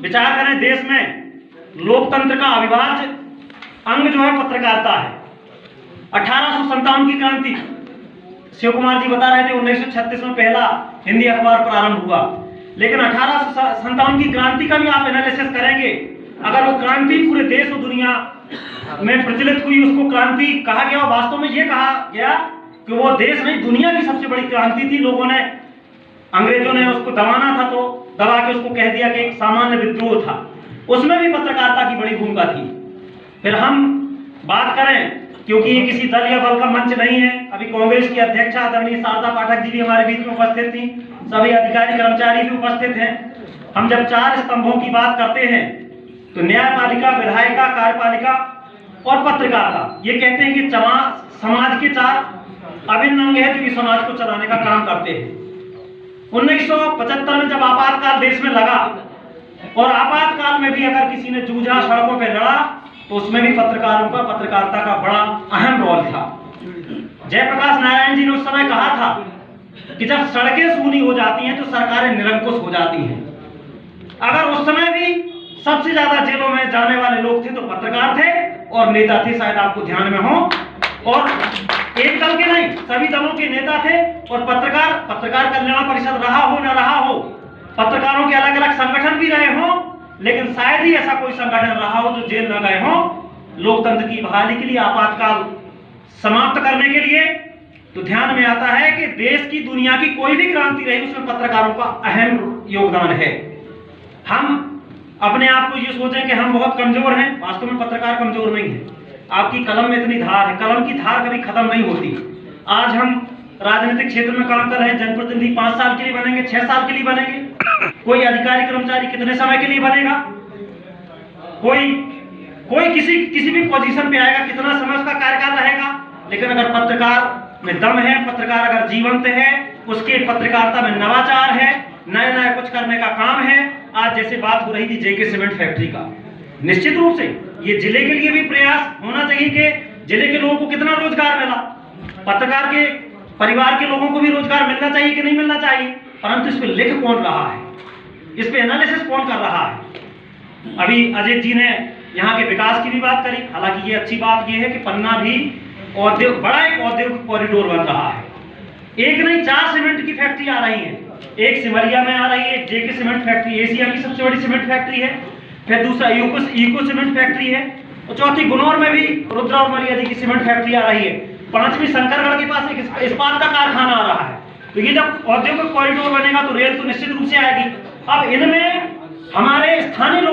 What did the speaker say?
विचार करें, देश में लोकतंत्र का अविभाज्य अंग जो है पत्रकारिता है। 1857 की क्रांति, शिव कुमार जी बता रहे थे 1936 में पहला हिंदी अखबार प्रारंभ हुआ, लेकिन 1857 की क्रांति का भी आप एनालिसिस करेंगे, अगर वो क्रांति पूरे देश और दुनिया में प्रचलित हुई, उसको क्रांति कहा गया, वास्तव में ये कहा गया कि वो देश नहीं दुनिया की सबसे बड़ी क्रांति थी। लोगों ने, अंग्रेजों ने उसको दबाना था तो दबा के उसको कह दिया कि एक सामान्य विद्रोह था, उसमें भी पत्रकारिता की बड़ी भूमिका थी। फिर हम बात करें, क्योंकि ये किसी दल या बल का मंच नहीं है, अभी कांग्रेस की अध्यक्ष आदरणीय शारदा पाठक जी भी हमारे बीच में उपस्थित थी, सभी अधिकारी कर्मचारी भी उपस्थित हैं। हम जब 4 स्तंभों की बात करते हैं तो न्यायपालिका, विधायिका, कार्यपालिका और पत्रकारिता, ये कहते हैं कि समाज के 4 अभिन्न अंग है जो कि समाज को चलाने का काम करते हैं। 1975 में जब आपातकाल देश में लगा, और आपातकाल में भी अगर किसी ने जूझा, सड़कों पर लड़ा, तो उसमें भी पत्रकारों का, पत्रकारिता का बड़ा अहम रोल था। जयप्रकाश नारायण जी ने उस समय कहा था कि जब सड़कें सूनी हो जाती हैं तो सरकारें निरंकुश हो जाती हैं। अगर उस समय भी सबसे ज्यादा जेलों में जाने वाले लोग थे तो पत्रकार थे और नेता थे, शायद आपको ध्यान में हो, और एक दल के नहीं, सभी दलों के नेता थे। और पत्रकार कल्याण परिषद रहा हो न रहा हो, पत्रकारों के अलग अलग संगठन भी रहे हों, लेकिन शायद ही ऐसा कोई संगठन रहा हो जो जेल न गए हों लोकतंत्र की बहाली के लिए, आपातकाल समाप्त करने के लिए। तो ध्यान में आता है कि देश की, दुनिया की कोई भी क्रांति रही, उसमें पत्रकारों का अहम योगदान है। हम अपने आप को ये सोचें कि हम बहुत कमजोर हैं, वास्तव में पत्रकार कमजोर नहीं है। आपकी कलम में इतनी धार है, कलम की धार कभी खत्म नहीं होती। आज हम राजनीतिक क्षेत्र में काम कर रहे हैं, जनप्रतिनिधि 5 साल के लिए बनेंगे, 6 साल के लिए बनेंगे, कोई अधिकारी कर्मचारी कितने समय के लिए बनेगा, कोई किसी भी पोजीशन पे आएगा, कितना समय उसका कार्यकाल रहेगा। लेकिन अगर पत्रकार में दम है, पत्रकार अगर जीवंत है, उसके पत्रकारिता में नवाचार है, नया कुछ करने का काम है। आज जैसे बात हो रही थी जेके सीमेंट फैक्ट्री का, निश्चित रूप से ये जिले के लिए भी प्रयास होना चाहिए कि जिले के लोगों को कितना रोजगार मिला, पत्रकार के परिवार के लोगों को भी रोजगार मिलना चाहिए कि नहीं मिलना चाहिए, परंतु इस पे लिख कौन रहा है, इस पे एनालिसिस कौन कर रहा है। अभी अजय जी ने यहाँ के विकास की भी बात करी, हालांकि ये अच्छी बात ये है कि पन्ना भी बड़ा एक औद्योगिक कॉरिडोर बन रहा है। एक नहीं 4 सीमेंट की फैक्ट्री आ रही है, एक सिमरिया में आ रही है, एक जेके सीमेंट फैक्ट्री एशिया की सबसे बड़ी सीमेंट फैक्ट्री है, फिर दूसरा इको सीमेंट फैक्ट्री है, और चौथी गुनौर में भी रुद्रा और मरिया जी की सीमेंट फैक्ट्री आ रही है, 5वीं शंकरगढ़ के पास एक इस्पात का कारखाना आ रहा है। तो ये जब औद्योगिक कॉरिडोर बनेगा तो रेल तो निश्चित रूप से आएगी। अब इनमें हमारे स्थानीय लोग